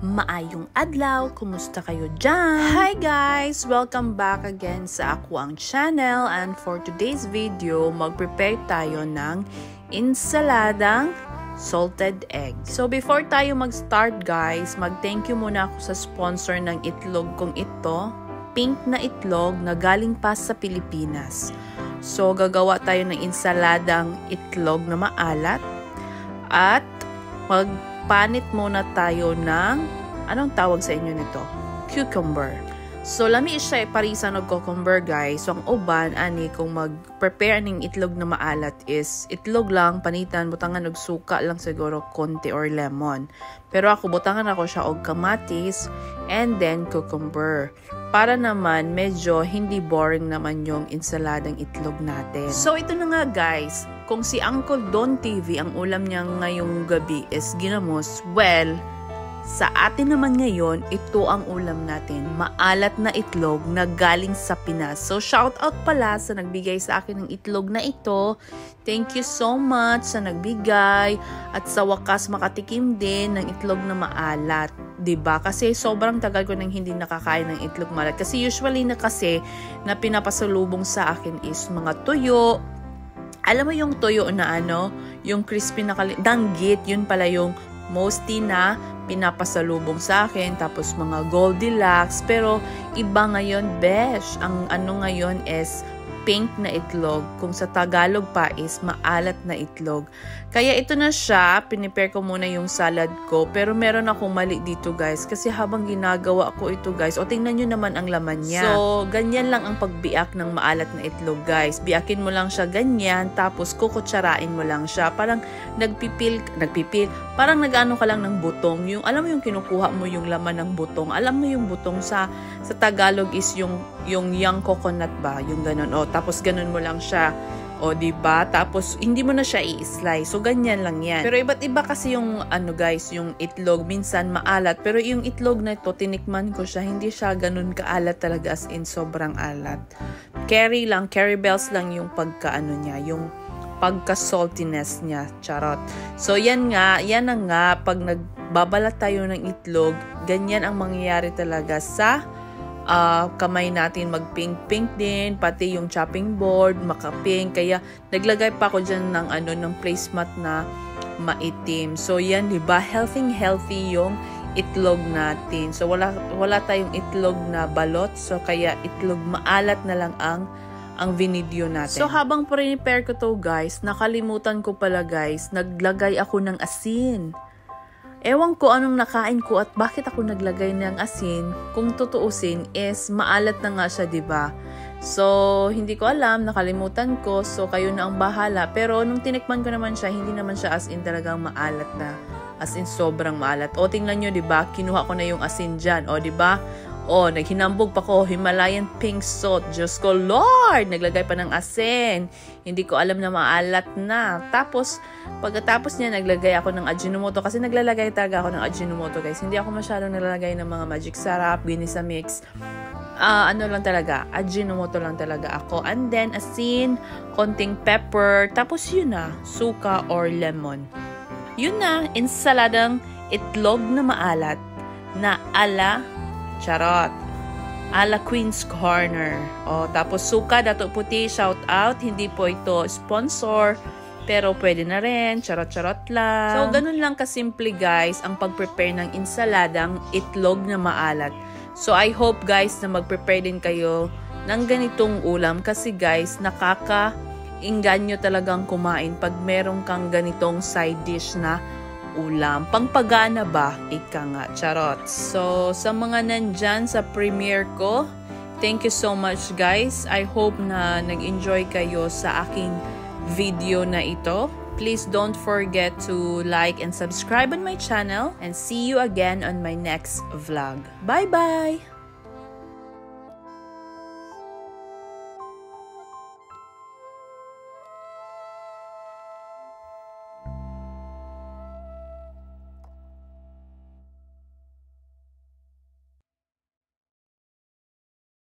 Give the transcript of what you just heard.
Maayong adlaw, kumusta kayo dyan? Hi guys! Welcome back again sa ako ang channel, and for today's video, mag-prepare tayo ng insaladang salted egg. So before tayo mag-start guys, mag-thank you muna ako sa sponsor ng itlog kong ito. Pink na itlog na galing pa sa Pilipinas. So gagawa tayo ng insaladang itlog na maalat at magpanit muna tayo ng, anong tawag sa inyo nito? Cucumber. So, lami siya parisa ng cucumber, guys. So, ang uban, ani, kung mag-prepare ng itlog na maalat is, itlog lang, panitan, butangan og suka lang siguro, konti or lemon. Pero ako, butangan ako siya og kamatis, and then cucumber. Para naman, medyo hindi boring naman yung insaladang itlog natin. So, ito na nga, guys. Kung si Uncle Don TV, ang ulam niya ngayong gabi is ginamos, well, sa atin naman ngayon, ito ang ulam natin. Maalat na itlog na galing sa Pinas. So, shout out pala sa nagbigay sa akin ng itlog na ito. Thank you so much sa nagbigay. At sa wakas, makatikim din ng itlog na maalat. 'Di ba? Kasi sobrang tagal ko nang hindi nakakain ng itlog maalat. Kasi usually na kasi na pinapasalubong sa akin is mga tuyo. Alam mo yung tuyo na ano? Yung crispy na danggit. Yun pala yung mostly na pinapasalubong sa akin, tapos mga Goldilocks, pero iba ngayon, besh. Ang ano ngayon is pink na itlog. Kung sa Tagalog pa is maalat na itlog. Kaya ito na siya, pinipare ko muna yung salad ko, pero meron akong mali dito guys, kasi habang ginagawa ko ito guys, o tingnan nyo naman ang laman niya. So, ganyan lang ang pagbiak ng maalat na itlog guys. Biakin mo lang siya ganyan, tapos kukutsarain mo lang siya. Parang nagpipil, parang nag-ano ka lang ng butong. Yung, alam mo yung kinukuha mo yung laman ng butong. Alam mo yung butong sa Tagalog is yung young coconut ba? Yung ganun. O, tapos ganun mo lang siya. O, diba? Tapos, hindi mo na siya i-slice. So, ganyan lang yan. Pero iba't iba kasi yung, ano guys, yung itlog. Minsan, maalat. Pero yung itlog na ito, tinikman ko siya. Hindi siya ganun kaalat talaga, as in sobrang alat. Curry bells lang yung pagka-ano niya. Yung pagka-saltiness niya. Charot. So, yan na nga. Pag nagbabalat tayo ng itlog, ganyan ang mangyayari talaga sa kamay natin, mag-pink-pink din, pati yung chopping board, maka-pink. Kaya naglagay pa ako dyan ng placemat na maitim. So yan, diba? Healthy yung itlog natin. So wala tayong itlog na balot. So kaya itlog maalat na lang ang vinidyo natin. So habang prepare ko to guys, nakalimutan ko pala guys, naglagay ako ng asin. Ewan ko anong nakain ko at bakit ako naglagay ng asin. Kung tutuusin is maalat na nga siya, 'di ba? So, hindi ko alam, nakalimutan ko. So, kayo na ang bahala. Pero nung tinikman ko naman siya, hindi naman siya as in talagang maalat na. As in sobrang maalat. O, tingnan nyo, 'di ba? Kinuha ko na yung asin diyan. O, 'di ba? O, naghinambog pa ko, Himalayan pink salt. Diyos ko, Lord! Naglagay pa ng asin. Hindi ko alam na maalat na. Tapos, pagkatapos niya, naglagay ako ng Ajinomoto. Kasi naglalagay talaga ako ng Ajinomoto, guys. Hindi ako masyadong naglalagay ng mga magic sarap, ginisa mix. Ano lang talaga, Ajinomoto lang talaga ako. And then, asin, konting pepper. Tapos yun na, suka or lemon. Yun na, insaladang itlog na maalat na charot. Ala Queen's Corner. O, tapos suka, dato puti, shout out. Hindi po ito sponsor, pero pwede na rin. Charot-charot lang. So, ganun lang kasimple guys, ang pag-prepare ng insaladang itlog na maalat. So, I hope guys na mag-prepare din kayo ng ganitong ulam. Kasi guys, nakaka-inganyo talagang kumain pag meron kang ganitong side dish na ulam. Pangpagana ba? Ika nga. Charot. So, sa mga nandyan sa premiere ko, thank you so much guys. I hope na nag-enjoy kayo sa aking video na ito. Please don't forget to like and subscribe on my channel, and see you again on my next vlog. Bye-bye!